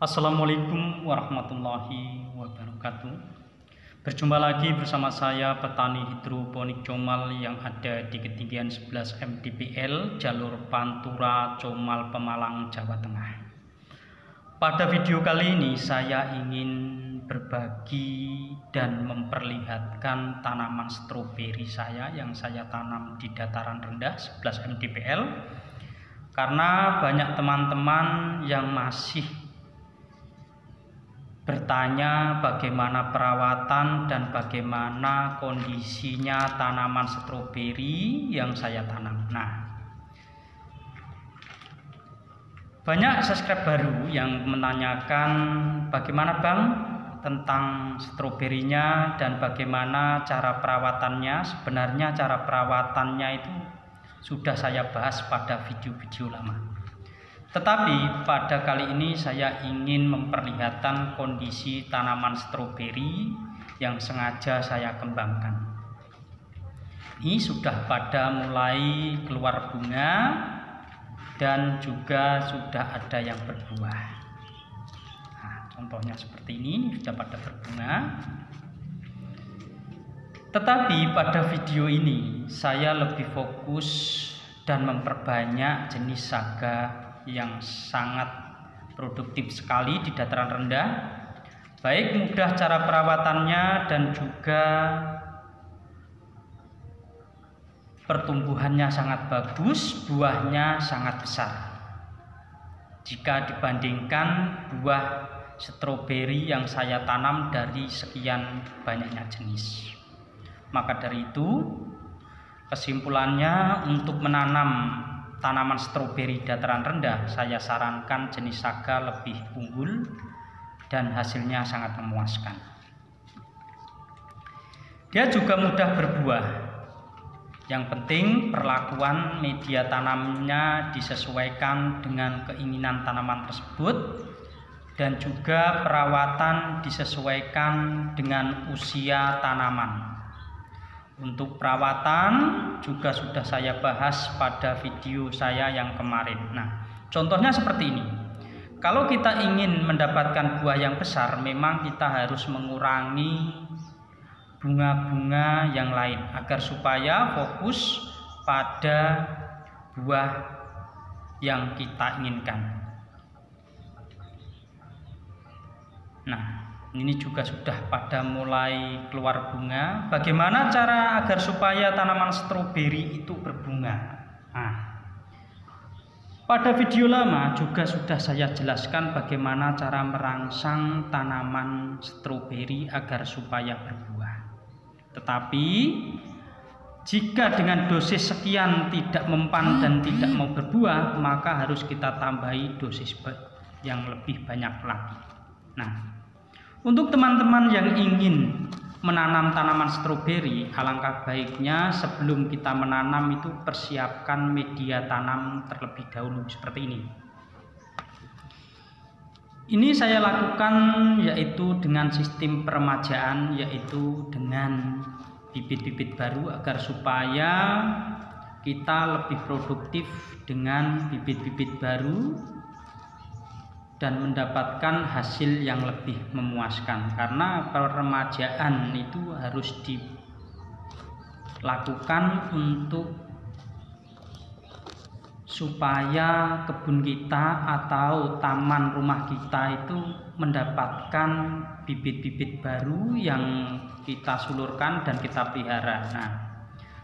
Assalamualaikum warahmatullahi wabarakatuh. Berjumpa lagi bersama saya petani hidroponik Comal yang ada di ketinggian 11 mdpl jalur Pantura Comal Pemalang Jawa Tengah. Pada video kali ini saya ingin berbagi dan memperlihatkan tanaman stroberi saya yang saya tanam di dataran rendah 11 mdpl, karena banyak teman-teman yang masih bertanya bagaimana perawatan dan bagaimana kondisinya tanaman stroberi yang saya tanam. Nah, banyak subscriber baru yang menanyakan bagaimana Bang tentang stroberinya dan bagaimana cara perawatannya. Sebenarnya cara perawatannya itu sudah saya bahas pada video-video lama. Tetapi pada kali ini saya ingin memperlihatkan kondisi tanaman stroberi yang sengaja saya kembangkan. Ini sudah pada mulai keluar bunga dan juga sudah ada yang berbuah. Nah, contohnya seperti ini sudah pada berbunga. Tetapi pada video ini saya lebih fokus dan memperbanyak jenis saga yang sangat produktif sekali di dataran rendah, baik mudah cara perawatannya dan juga pertumbuhannya sangat bagus, buahnya sangat besar jika dibandingkan buah stroberi yang saya tanam dari sekian banyaknya jenis. Maka dari itu kesimpulannya, untuk menanam tanaman stroberi dataran rendah saya sarankan jenis saga lebih unggul dan hasilnya sangat memuaskan. Dia juga mudah berbuah. Yang penting perlakuan media tanamnya disesuaikan dengan keinginan tanaman tersebut dan juga perawatan disesuaikan dengan usia tanaman. Untuk perawatan juga sudah saya bahas pada video saya yang kemarin. Nah, contohnya seperti ini. Kalau kita ingin mendapatkan buah yang besar, memang kita harus mengurangi bunga-bunga yang lain agar supaya fokus pada buah yang kita inginkan. Nah, ini juga sudah pada mulai keluar bunga. Bagaimana cara agar supaya tanaman stroberi itu berbunga? Nah, pada video lama juga sudah saya jelaskan bagaimana cara merangsang tanaman stroberi agar supaya berbuah. Tetapi jika dengan dosis sekian tidak mempan dan tidak mau berbuah, maka harus kita tambahi dosis yang lebih banyak lagi. Nah, untuk teman-teman yang ingin menanam tanaman stroberi, alangkah baiknya sebelum kita menanam itu persiapkan media tanam terlebih dahulu seperti ini. Ini saya lakukan yaitu dengan sistem peremajaan, yaitu dengan bibit-bibit baru agar supaya kita lebih produktif dengan bibit-bibit baru dan mendapatkan hasil yang lebih memuaskan. Karena peremajaan itu harus dilakukan untuk supaya kebun kita atau taman rumah kita itu mendapatkan bibit-bibit baru yang kita sulurkan dan kita pelihara. Nah,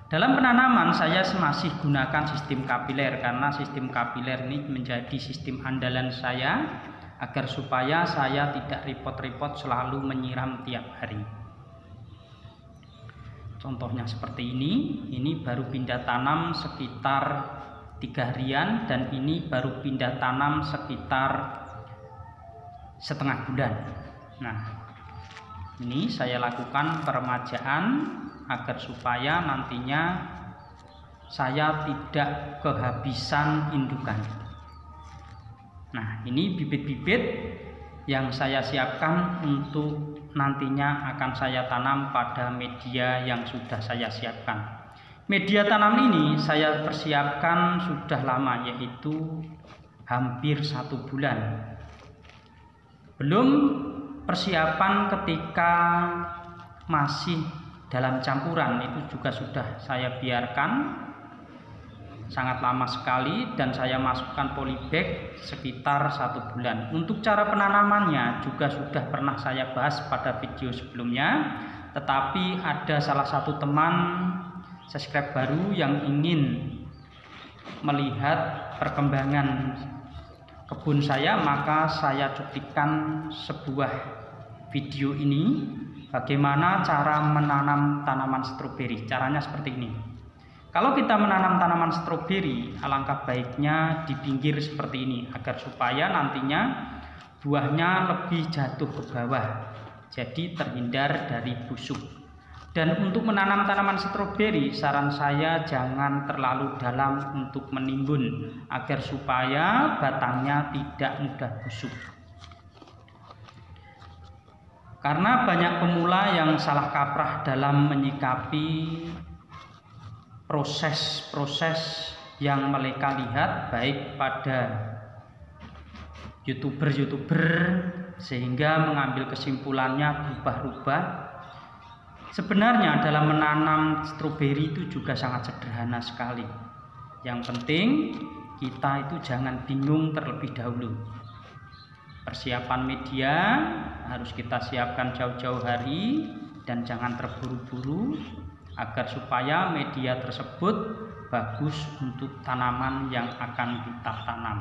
dalam penanaman saya masih gunakan sistem kapiler, karena sistem kapiler ini menjadi sistem andalan saya agar supaya saya tidak repot-repot selalu menyiram tiap hari. Contohnya seperti ini baru pindah tanam sekitar 3 harian dan ini baru pindah tanam sekitar setengah bulan. Nah, ini saya lakukan peremajaan agar supaya nantinya saya tidak kehabisan indukan. Nah, ini bibit-bibit yang saya siapkan untuk nantinya akan saya tanam pada media yang sudah saya siapkan. Media tanam ini saya persiapkan sudah lama, yaitu hampir 1 bulan. Belum persiapan ketika masih dalam campuran, itu juga sudah saya biarkan sangat lama sekali dan saya masukkan polybag sekitar 1 bulan. Untuk cara penanamannya juga sudah pernah saya bahas pada video sebelumnya, tetapi ada salah satu teman subscribe baru yang ingin melihat perkembangan kebun saya, maka saya cuplikan sebuah video ini bagaimana cara menanam tanaman stroberi. Caranya seperti ini. Kalau kita menanam tanaman stroberi, alangkah baiknya di pinggir seperti ini agar supaya nantinya buahnya lebih jatuh ke bawah, jadi terhindar dari busuk. Dan untuk menanam tanaman stroberi, saran saya jangan terlalu dalam untuk menimbun agar supaya batangnya tidak mudah busuk. Karena banyak pemula yang salah kaprah dalam menyikapi proses-proses yang mereka lihat baik pada youtuber sehingga mengambil kesimpulannya berubah-ubah. Sebenarnya dalam menanam stroberi itu juga sangat sederhana sekali. Yang penting kita itu jangan bingung terlebih dahulu. Persiapan media harus kita siapkan jauh-jauh hari dan jangan terburu-buru agar supaya media tersebut bagus untuk tanaman yang akan kita tanam.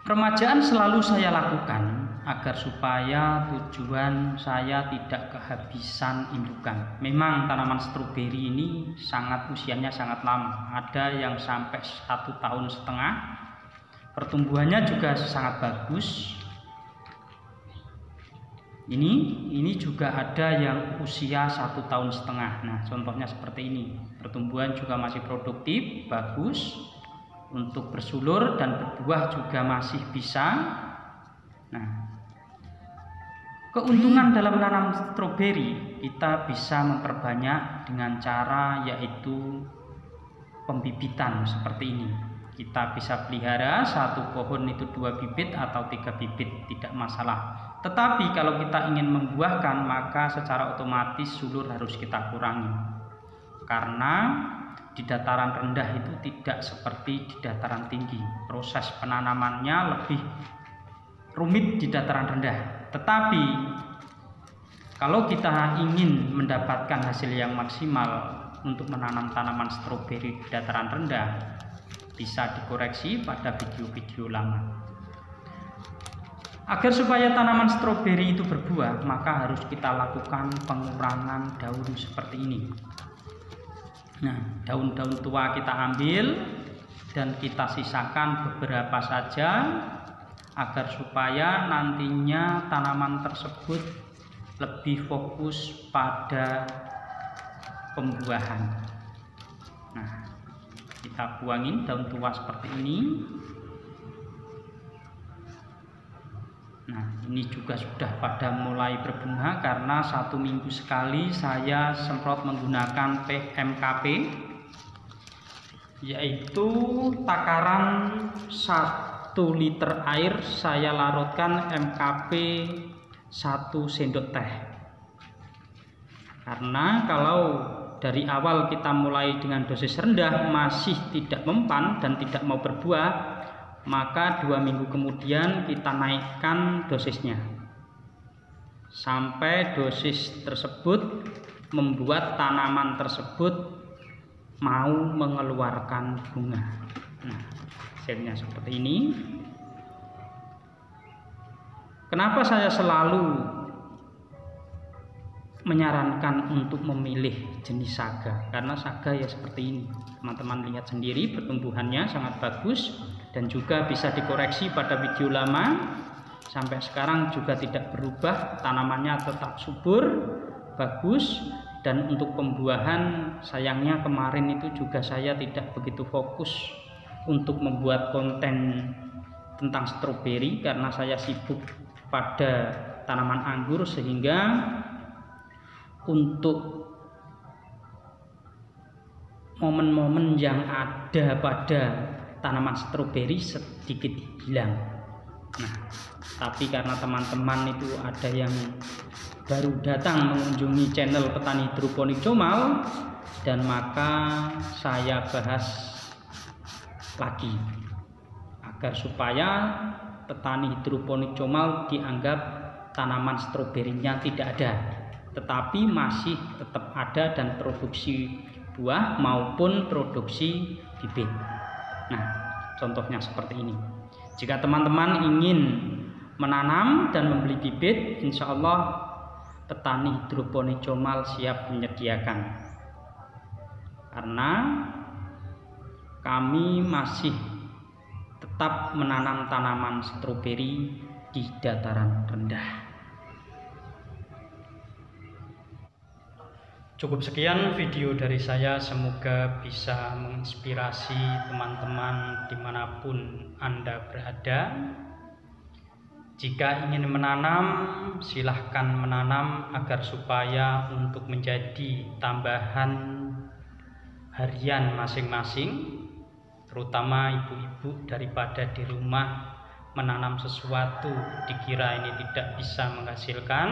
Remajaan selalu saya lakukan agar supaya tujuan saya tidak kehabisan indukan. Memang tanaman stroberi ini usianya sangat lama, ada yang sampai 1,5 tahun. Pertumbuhannya juga sangat bagus. Ini juga ada yang usia 1,5 tahun. Nah, contohnya seperti ini. Pertumbuhan juga masih produktif, bagus untuk bersulur dan berbuah juga masih bisa. Nah, keuntungan dalam menanam stroberi kita bisa memperbanyak dengan cara yaitu pembibitan seperti ini. Kita bisa pelihara satu pohon itu 2 bibit atau 3 bibit, tidak masalah. Tetapi kalau kita ingin membuahkan, maka secara otomatis sulur harus kita kurangi. Karena di dataran rendah itu tidak seperti di dataran tinggi. Proses penanamannya lebih rumit di dataran rendah. Tetapi kalau kita ingin mendapatkan hasil yang maksimal untuk menanam tanaman stroberi di dataran rendah, bisa dikoreksi pada video-video lama. Agar supaya tanaman stroberi itu berbuah, maka harus kita lakukan pengurangan daun seperti ini. Nah, daun-daun tua kita ambil dan kita sisakan beberapa saja agar supaya nantinya tanaman tersebut lebih fokus pada pembuahan. Nah, kita buangin daun tua seperti ini. Nah, ini juga sudah pada mulai berbunga karena 1 minggu sekali saya semprot menggunakan PMKP, yaitu takaran 1 liter air saya larutkan MKP 1 sendok teh. Karena kalau dari awal kita mulai dengan dosis rendah masih tidak mempan dan tidak mau berbuah, maka 2 minggu kemudian kita naikkan dosisnya sampai dosis tersebut membuat tanaman tersebut mau mengeluarkan bunga. Nah, hasilnya seperti ini. Kenapa saya selalu menyarankan untuk memilih jenis saga? Karena saga ya seperti ini, teman-teman lihat sendiri, pertumbuhannya sangat bagus dan juga bisa dikoreksi pada video lama. Sampai sekarang juga tidak berubah, tanamannya tetap subur, bagus. Dan untuk pembuahan, sayangnya kemarin itu juga saya tidak begitu fokus untuk membuat konten tentang stroberi karena saya sibuk pada tanaman anggur, sehingga untuk momen-momen yang ada pada tanaman stroberi sedikit hilang. Nah, tapi karena teman-teman itu ada yang baru datang mengunjungi channel Petani Hidroponik Comal, dan maka saya bahas lagi agar supaya petani hidroponik Comal dianggap tanaman stroberinya tidak ada, tetapi masih tetap ada dan produksi buah maupun produksi bibit. Nah, contohnya seperti ini. Jika teman-teman ingin menanam dan membeli bibit, insya Allah petani hidroponik Comal siap menyediakan, karena kami masih tetap menanam tanaman stroberi di dataran rendah. Cukup sekian video dari saya, semoga bisa menginspirasi teman-teman dimanapun Anda berada. Jika ingin menanam, silahkan menanam agar supaya untuk menjadi tambahan harian masing-masing, terutama ibu-ibu, daripada di rumah menanam sesuatu dikira ini tidak bisa menghasilkan,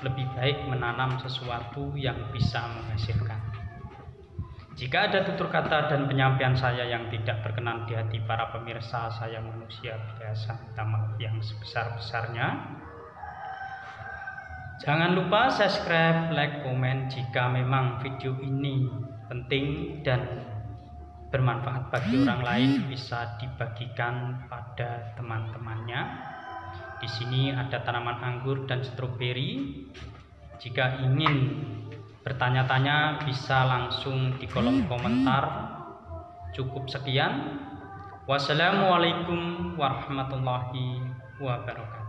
lebih baik menanam sesuatu yang bisa menghasilkan. Jika ada tutur kata dan penyampaian saya yang tidak berkenan di hati para pemirsa, saya manusia biasa, minta maaf yang sebesar-besarnya. Jangan lupa subscribe, like, komen jika memang video ini penting dan bermanfaat bagi orang lain, bisa dibagikan pada teman-temannya. Di sini ada tanaman anggur dan stroberi. Jika ingin bertanya-tanya bisa langsung di kolom komentar. Cukup sekian. Wassalamualaikum warahmatullahi wabarakatuh.